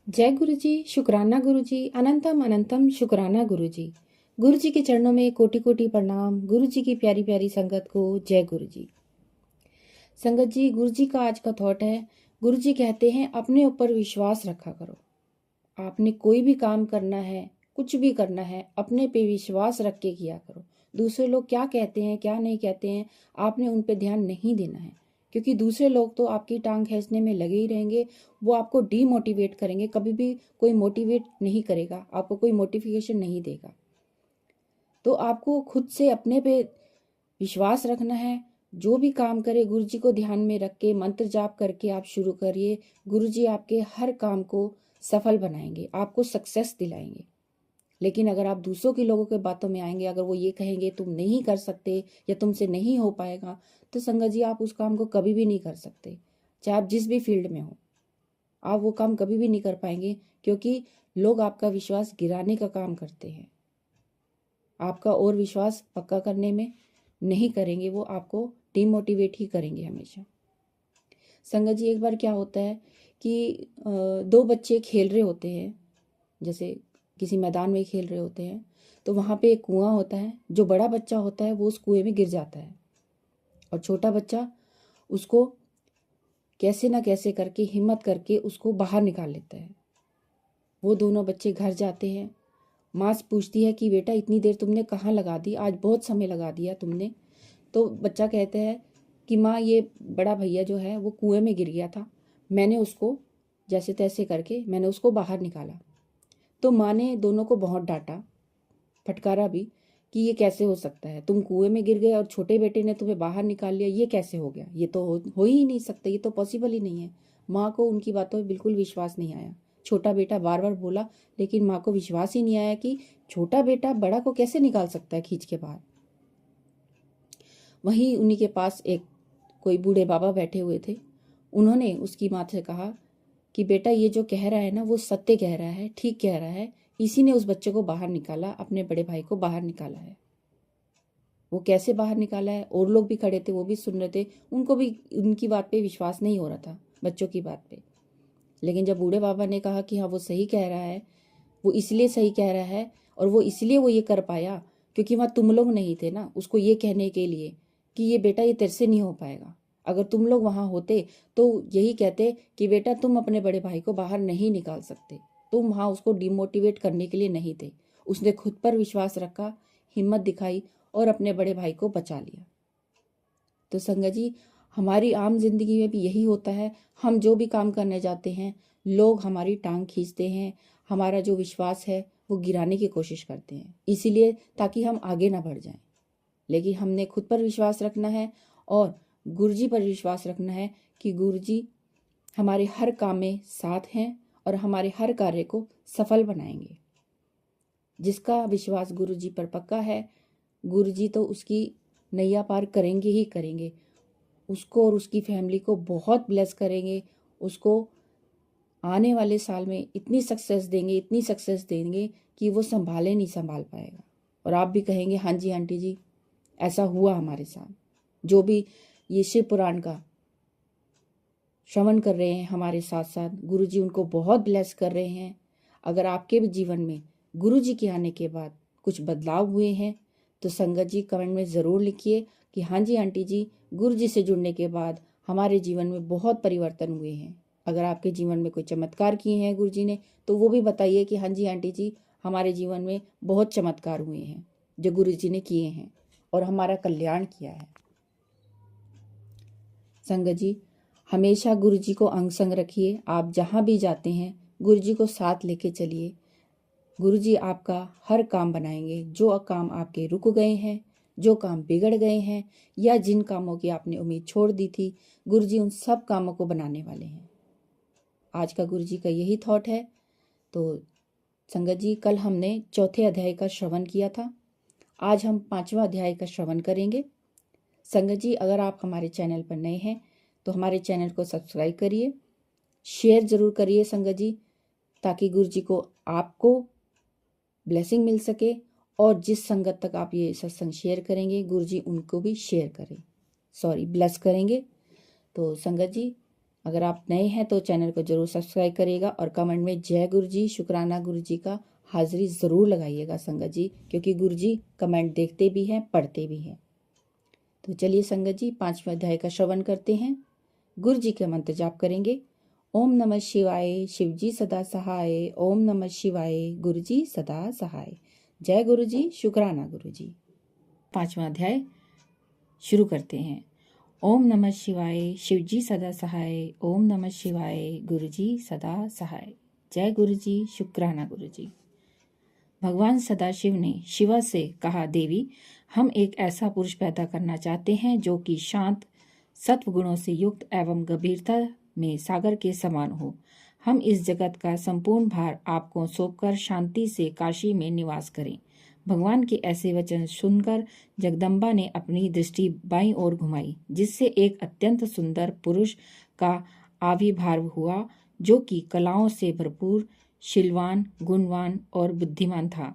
जय गुरु जी, शुक्राना गुरु जी, अनंतम अनंतम शुक्राना गुरु जी। गुरु जी के चरणों में कोटि कोटि प्रणाम। गुरु जी की प्यारी प्यारी संगत को जय गुरु जी। संगत जी, गुरु जी का आज का थॉट है। गुरु जी कहते हैं अपने ऊपर विश्वास रखा करो। आपने कोई भी काम करना है, कुछ भी करना है, अपने पे विश्वास रख के किया करो। दूसरे लोग क्या कहते हैं, क्या नहीं कहते हैं, आपने उन पे ध्यान नहीं देना है, क्योंकि दूसरे लोग तो आपकी टांग खींचने में लगे ही रहेंगे। वो आपको डीमोटिवेट करेंगे, कभी भी कोई मोटिवेट नहीं करेगा, आपको कोई मोटिवेशन नहीं देगा। तो आपको खुद से अपने पे विश्वास रखना है। जो भी काम करे गुरु जी को ध्यान में रख के मंत्र जाप करके आप शुरू करिए। गुरु जी आपके हर काम को सफल बनाएंगे, आपको सक्सेस दिलाएंगे। लेकिन अगर आप दूसरों के लोगों के बातों में आएंगे, अगर वो ये कहेंगे तुम नहीं कर सकते या तुमसे नहीं हो पाएगा, तो संगत जी आप उस काम को कभी भी नहीं कर सकते। चाहे आप जिस भी फील्ड में हो, आप वो काम कभी भी नहीं कर पाएंगे, क्योंकि लोग आपका विश्वास गिराने का काम करते हैं। आपका और विश्वास पक्का करने में नहीं करेंगे, वो आपको डिमोटिवेट ही करेंगे हमेशा। संगत जी, एक बार क्या होता है कि दो बच्चे खेल रहे होते हैं, जैसे किसी मैदान में खेल रहे होते हैं, तो वहाँ पे एक कुआं होता है। जो बड़ा बच्चा होता है वो उस कुएं में गिर जाता है, और छोटा बच्चा उसको कैसे ना कैसे करके हिम्मत करके उसको बाहर निकाल लेता है। वो दोनों बच्चे घर जाते हैं। माँ पूछती है कि बेटा इतनी देर तुमने कहाँ लगा दी, आज बहुत समय लगा दिया तुमने। तो बच्चा कहता है कि माँ, ये बड़ा भैया जो है वो कुएं में गिर गया था, मैंने उसको जैसे तैसे करके मैंने उसको बाहर निकाला। तो माँ ने दोनों को बहुत डांटा, फटकारा भी कि ये कैसे हो सकता है, तुम कुएं में गिर गए और छोटे बेटे ने तुम्हें बाहर निकाल लिया, ये कैसे हो गया, ये तो हो ही नहीं सकता, ये तो पॉसिबल ही नहीं है। माँ को उनकी बातों में बिल्कुल विश्वास नहीं आया। छोटा बेटा बार बार बोला, लेकिन माँ को विश्वास ही नहीं आया कि छोटा बेटा बड़ा को कैसे निकाल सकता है खींच के बाहर। वहीं उन्हीं के पास एक कोई बूढ़े बाबा बैठे हुए थे। उन्होंने उसकी माँ से कहा कि बेटा ये जो कह रहा है ना, वो सत्य कह रहा है, ठीक कह रहा है। इसी ने उस बच्चे को बाहर निकाला, अपने बड़े भाई को बाहर निकाला है। वो कैसे बाहर निकाला है, और लोग भी खड़े थे, वो भी सुन रहे थे, उनको भी उनकी बात पे विश्वास नहीं हो रहा था, बच्चों की बात पे। लेकिन जब बूढ़े बाबा ने कहा कि हाँ वो सही कह रहा है, वो इसलिए सही कह रहा है, और वो इसलिए वो ये कर पाया क्योंकि वहाँ तुम लोग नहीं थे ना उसको ये कहने के लिए कि ये बेटा ये तेरे से नहीं हो पाएगा। अगर तुम लोग वहाँ होते तो यही कहते कि बेटा तुम अपने बड़े भाई को बाहर नहीं निकाल सकते, तुम वहाँ उसको डिमोटिवेट करने के लिए नहीं थे। उसने खुद पर विश्वास रखा, हिम्मत दिखाई और अपने बड़े भाई को बचा लिया। तो संगत जी, हमारी आम जिंदगी में भी यही होता है। हम जो भी काम करने जाते हैं, लोग हमारी टांग खींचते हैं, हमारा जो विश्वास है वो गिराने की कोशिश करते हैं, इसीलिए ताकि हम आगे ना बढ़ जाएं। लेकिन हमने खुद पर विश्वास रखना है और गुरुजी पर विश्वास रखना है कि गुरुजी हमारे हर काम में साथ हैं और हमारे हर कार्य को सफल बनाएंगे। जिसका विश्वास गुरुजी पर पक्का है, गुरुजी तो उसकी नैया पार करेंगे ही करेंगे। उसको और उसकी फैमिली को बहुत ब्लेस करेंगे। उसको आने वाले साल में इतनी सक्सेस देंगे, इतनी सक्सेस देंगे कि वो संभाले नहीं संभाल पाएगा। और आप भी कहेंगे हाँ जी आंटी जी, ऐसा हुआ हमारे साथ। जो भी ये शिव पुराण का श्रवण कर रहे हैं हमारे साथ साथ, गुरु जी उनको बहुत ब्लेस कर रहे हैं। अगर आपके भी जीवन में गुरु जी के आने के बाद कुछ बदलाव हुए हैं तो संगत जी कमेंट में ज़रूर लिखिए कि हाँ जी आंटी जी, गुरु जी से जुड़ने के बाद हमारे जीवन में बहुत परिवर्तन हुए हैं। अगर आपके जीवन में कोई चमत्कार किए हैं गुरु जी ने, तो वो भी बताइए कि हाँ जी आंटी जी, हमारे जीवन में बहुत चमत्कार हुए हैं जो गुरु जी ने किए हैं और हमारा कल्याण किया है। संगत जी, हमेशा गुरु जी को अंग संग रखिए। आप जहाँ भी जाते हैं गुरु जी को साथ लेके चलिए। गुरु जी आपका हर काम बनाएंगे। जो काम आपके रुक गए हैं, जो काम बिगड़ गए हैं, या जिन कामों की आपने उम्मीद छोड़ दी थी, गुरु जी उन सब कामों को बनाने वाले हैं। आज का गुरु जी का यही थॉट है। तो संगत जी, कल हमने चौथे अध्याय का श्रवण किया था, आज हम 5वां अध्याय का श्रवण करेंगे। संगत जी, अगर आप हमारे चैनल पर नए हैं तो हमारे चैनल को सब्सक्राइब करिए, शेयर जरूर करिए संगत जी, ताकि गुरु जी को आपको ब्लेसिंग मिल सके। और जिस संगत तक आप ये सत्संग शेयर करेंगे, गुरु जी उनको भी शेयर करें, ब्लेस करेंगे। तो संगत जी, अगर आप नए हैं तो चैनल को जरूर सब्सक्राइब करिएगा और कमेंट में जय गुरु जी, शुक्राना गुरु जी का हाजिरी ज़रूर लगाइएगा संगत जी, क्योंकि गुरु जी कमेंट देखते भी हैं, पढ़ते भी हैं। तो चलिए संगत जी 5वें अध्याय का श्रवण करते हैं। गुरु जी के मंत्र जाप करेंगे। ओम नमः शिवाय, शिव जी सदा सहाय। ओम नमः शिवाय, गुरु जी सदा सहाय। जय गुरु जी, शुक्राना गुरु जी। 5वां अध्याय शुरू करते हैं। ओम नमः शिवाय, शिव जी सदा सहाय। ओम नमः शिवाय, गुरु जी सदा सहाय। जय गुरु जी, शुक्राना गुरु जी। भगवान सदाशिव ने शिवा से कहा, देवी, हम एक ऐसा पुरुष पैदा करना चाहते हैं जो कि शांत, सत्व गुणों से युक्त एवं गंभीरता में सागर के समान हो। हम इस जगत का संपूर्ण भार आपको सौंपकर शांति से काशी में निवास करें। भगवान के ऐसे वचन सुनकर जगदम्बा ने अपनी दृष्टि बाईं ओर घुमाई, जिससे एक अत्यंत सुंदर पुरुष का आविर्भाव हुआ, जो कि कलाओं से भरपूर, शीलवान, गुणवान और बुद्धिमान था।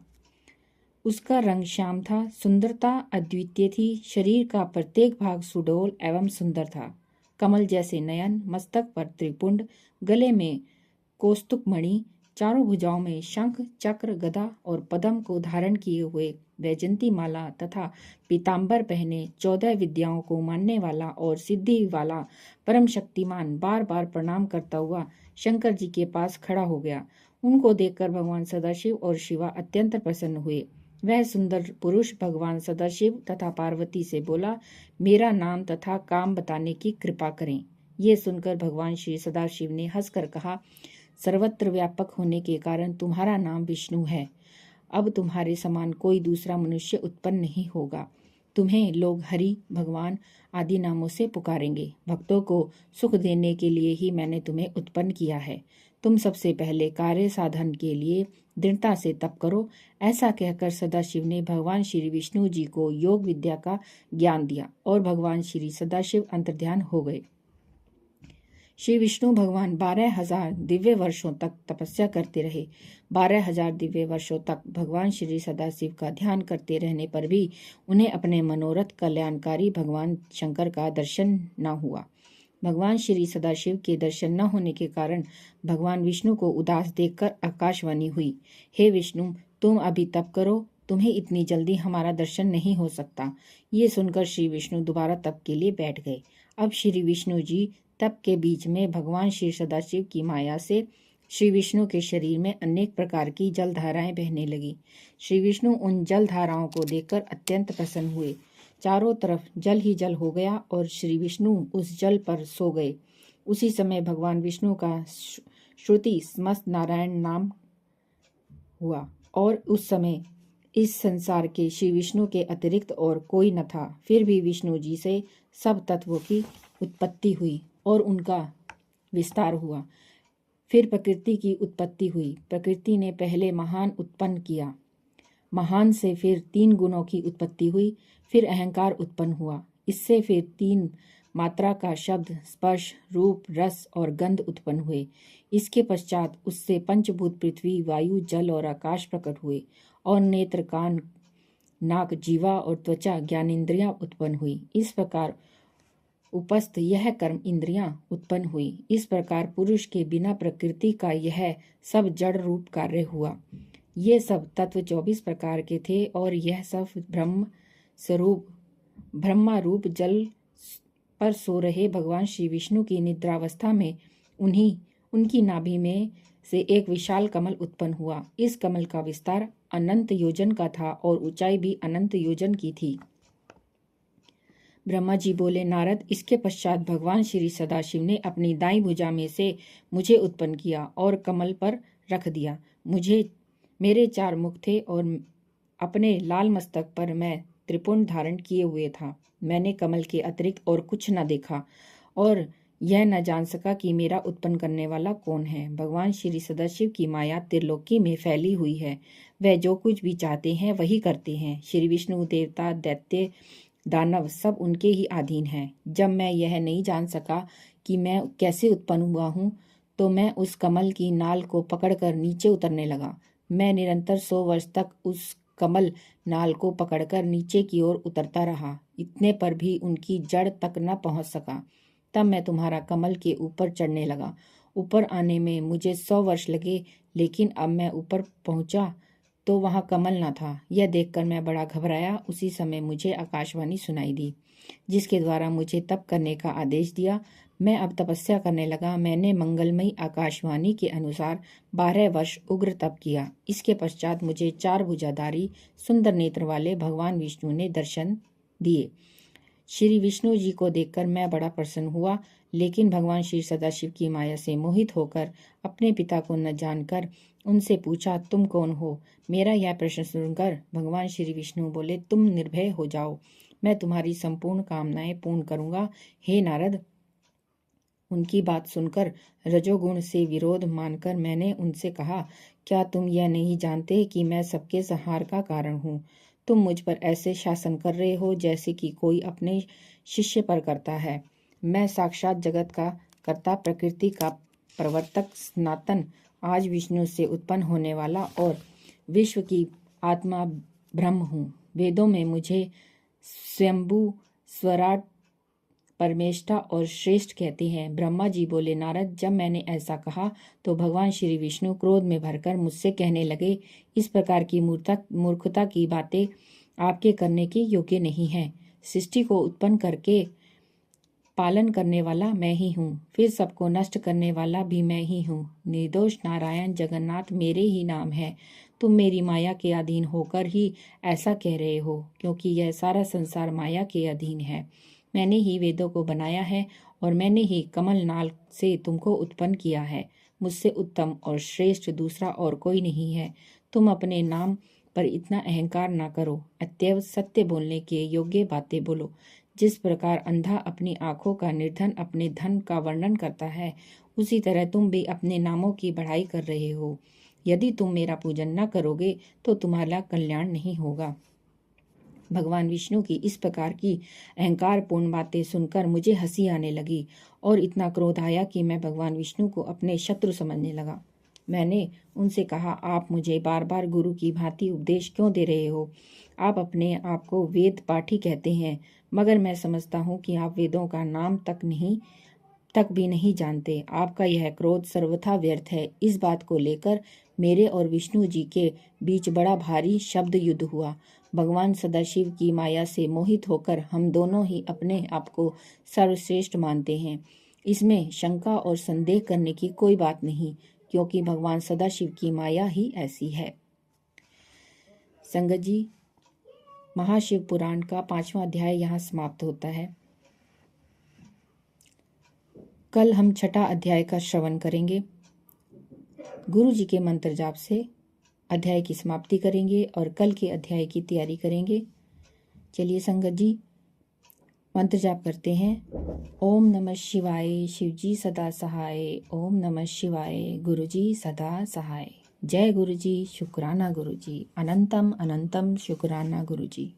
उसका रंग श्याम था, सुंदरता अद्वितीय थी। शरीर का प्रत्येक भाग सुडौल एवं सुंदर था। कमल जैसे नयन, मस्तक पर त्रिपुंड, गले में कौस्तुभ मणि, चारों भुजाओं में शंख, चक्र, गदा और पद्म को धारण किए हुए, वैजंती माला तथा पीताम्बर पहने, 14 विद्याओं को मानने वाला और सिद्धि वाला परम शक्तिमान बार बार प्रणाम करता हुआ शंकर जी के पास खड़ा हो गया। उनको देखकर भगवान सदाशिव और शिवा अत्यंत प्रसन्न हुए। वह सुंदर पुरुष भगवान सदाशिव तथा पार्वती से बोला, मेरा नाम तथा काम बताने की कृपा करें। ये सुनकर भगवान श्री सदाशिव ने हंसकर कहा, सर्वत्र व्यापक होने के कारण तुम्हारा नाम विष्णु है। अब तुम्हारे समान कोई दूसरा मनुष्य उत्पन्न नहीं होगा। तुम्हें लोग हरि, भगवान आदि नामों से पुकारेंगे। भक्तों को सुख देने के लिए ही मैंने तुम्हें उत्पन्न किया है। तुम सबसे पहले कार्य साधन के लिए दृढ़ता से तप करो। ऐसा कहकर सदाशिव ने भगवान श्री विष्णु जी को योग विद्या का ज्ञान दिया और भगवान श्री सदाशिव अंतर्ध्यान हो गए। श्री विष्णु भगवान 12,000 दिव्य वर्षों तक तपस्या करते रहे। 12,000 दिव्य वर्षों तक भगवान श्री सदाशिव का ध्यान करते रहने पर भी उन्हें अपने मनोरथ कल्याणकारी भगवान शंकर का दर्शन न हुआ। भगवान श्री सदाशिव के दर्शन न होने के कारण भगवान विष्णु को उदास देखकर आकाशवाणी हुई, हे विष्णु, तुम अभी तप करो, तुम्हें इतनी जल्दी हमारा दर्शन नहीं हो सकता। ये सुनकर श्री विष्णु दोबारा तप के लिए बैठ गए। अब श्री विष्णु जी तप के बीच में भगवान श्री सदाशिव की माया से श्री विष्णु के शरीर में अनेक प्रकार की जल धाराएं बहने लगी। श्री विष्णु उन जल धाराओं को देखकर अत्यंत प्रसन्न हुए। चारों तरफ जल ही जल हो गया और श्री विष्णु उस जल पर सो गए। उसी समय भगवान विष्णु का श्रुति समस्त नारायण नाम हुआ और उस समय इस संसार के श्री विष्णु के अतिरिक्त और कोई न था। फिर भी विष्णु जी से सब तत्वों की उत्पत्ति हुई और उनका विस्तार हुआ। फिर प्रकृति की उत्पत्ति हुई। प्रकृति ने पहले महान उत्पन्न किया। महान से फिर 3 गुणों की उत्पत्ति हुई। फिर अहंकार उत्पन्न हुआ। इससे फिर 3 मात्रा का शब्द, स्पर्श, रूप, रस और गंध उत्पन्न हुए। इसके पश्चात उससे पंचभूत पृथ्वी, वायु, जल और आकाश प्रकट हुए और नेत्र, कान, नाक, जीवा और त्वचा ज्ञानेंद्रियां उत्पन्न हुई। इस प्रकार उपस्थ यह कर्म इंद्रियां उत्पन्न हुई। इस प्रकार पुरुष के बिना प्रकृति का यह सब जड़ रूप कार्य हुआ। ये सब तत्व 24 प्रकार के थे और यह सब ब्रह्म स्वरूप ब्रह्मा रूप जल पर सो रहे भगवान श्री विष्णु की निद्रावस्था में उनकी नाभि में से एक विशाल कमल उत्पन्न हुआ। इस कमल का विस्तार अनंत योजन का था और ऊंचाई भी अनंत योजन की थी। ब्रह्मा जी बोले, नारद, इसके पश्चात भगवान श्री सदाशिव ने अपनी दाईं भुजा में से मुझे उत्पन्न किया और कमल पर रख दिया। मेरे 4 मुख थे और अपने लाल मस्तक पर मैं त्रिपुंड धारण किए हुए था। मैंने कमल के अतिरिक्त और कुछ न देखा और यह न जान सका कि मेरा उत्पन्न करने वाला कौन है। भगवान श्री सदाशिव की माया त्रिलोकी में फैली हुई है। वह जो कुछ भी चाहते हैं वही करते हैं। श्री विष्णु, देवता, दैत्य, दानव सब उनके ही अधीन हैं। जब मैं यह नहीं जान सका कि मैं कैसे उत्पन्न हुआ हूँ, तो मैं उस कमल की नाल को पकड़कर नीचे उतरने लगा। मैं निरंतर 100 वर्ष तक उस कमल नाल को पकड़कर नीचे की ओर उतरता रहा। इतने पर भी उनकी जड़ तक न पहुंच सका। तब मैं तुम्हारा कमल के ऊपर चढ़ने लगा। ऊपर आने में मुझे 100 वर्ष लगे, लेकिन अब मैं ऊपर पहुंचा तो वहाँ कमल न था। यह देखकर मैं बड़ा घबराया। उसी समय मुझे आकाशवाणी सुनाई दी, जिसके द्वारा मुझे तप करने का आदेश दिया। मैं अब तपस्या करने लगा। मैंने मंगलमयी आकाशवाणी के अनुसार 12 वर्ष उग्र तप किया। इसके पश्चात मुझे 4 भुजाधारी सुंदर नेत्र वाले भगवान विष्णु ने दर्शन दिए। श्री विष्णु जी को देखकर मैं बड़ा प्रसन्न हुआ, लेकिन भगवान श्री सदाशिव की माया से मोहित होकर अपने पिता को न जानकर उनसे पूछा, तुम कौन हो? मेरा यह प्रश्न सुनकर भगवान श्री विष्णु बोले, तुम निर्भय हो जाओ, मैं तुम्हारी संपूर्ण कामनाएं पूर्ण करूंगा। हे नारद, उनकी बात सुनकर रजोगुण से विरोध मानकर मैंने उनसे कहा, क्या तुम यह नहीं जानते कि मैं सबके संहार का कारण हूँ? तुम मुझ पर ऐसे शासन कर रहे हो जैसे कि कोई अपने शिष्य पर करता है। मैं साक्षात जगत का कर्ता, प्रकृति का प्रवर्तक, सनातन, आज विष्णु से उत्पन्न होने वाला और विश्व की आत्मा ब्रह्म हूँ। वेदों में मुझे स्वयंभू, स्वराट, परमेष्ठा और श्रेष्ठ कहते हैं। ब्रह्मा जी बोले, नारद, जब मैंने ऐसा कहा तो भगवान श्री विष्णु क्रोध में भरकर मुझसे कहने लगे, इस प्रकार की मूर्खता की बातें आपके करने के योग्य नहीं है। सृष्टि को उत्पन्न करके पालन करने वाला मैं ही हूँ, फिर सबको नष्ट करने वाला भी मैं ही हूँ। निर्दोष नारायण जगन्नाथ मेरे ही नाम है। तुम मेरी माया के अधीन होकर ही ऐसा कह रहे हो, क्योंकि यह सारा संसार माया के अधीन है। मैंने ही वेदों को बनाया है और मैंने ही कमल नाल से तुमको उत्पन्न किया है। मुझसे उत्तम और श्रेष्ठ दूसरा और कोई नहीं है। तुम अपने नाम पर इतना अहंकार ना करो, अतएव सत्य बोलने के योग्य बातें बोलो। जिस प्रकार अंधा अपनी आंखों का निर्धन अपने धन का वर्णन करता है, उसी तरह तुम भी अपने नामों की बढ़ाई कर रहे हो। यदि तुम मेरा पूजन न करोगे तो तुम्हारा कल्याण नहीं होगा। भगवान विष्णु की इस प्रकार की अहंकारपूर्ण बातें सुनकर मुझे हंसी आने लगी और इतना क्रोध आया कि मैं भगवान विष्णु को अपने शत्रु समझने लगा। मैंने उनसे कहा, आप मुझे बार बार गुरु की भांति उपदेश क्यों दे रहे हो? आप अपने आप को वेद पाठी कहते हैं, मगर मैं समझता हूँ कि आप वेदों का नाम तक भी नहीं जानते। आपका यह क्रोध सर्वथा व्यर्थ है। इस बात को लेकर मेरे और विष्णु जी के बीच बड़ा भारी शब्द युद्ध हुआ। भगवान सदाशिव की माया से मोहित होकर हम दोनों ही अपने आप को सर्वश्रेष्ठ मानते हैं। इसमें शंका और संदेह करने की कोई बात नहीं, क्योंकि भगवान सदाशिव की माया ही ऐसी है। संगत जी, महाशिव पुराण का 5वां अध्याय यहाँ समाप्त होता है। कल हम 6ठा अध्याय का श्रवण करेंगे। गुरु जी के मंत्र जाप से अध्याय की समाप्ति करेंगे और कल के अध्याय की तैयारी करेंगे। चलिए संगत जी, मंत्र जाप करते हैं। ओम नमः शिवाय, शिव जी सदा सहाय। ओम नमः शिवाय, गुरु जी सदा सहाय। जय गुरु जी, शुक्राना गुरु जी, अनंतम अनंतम शुक्राना गुरु जी।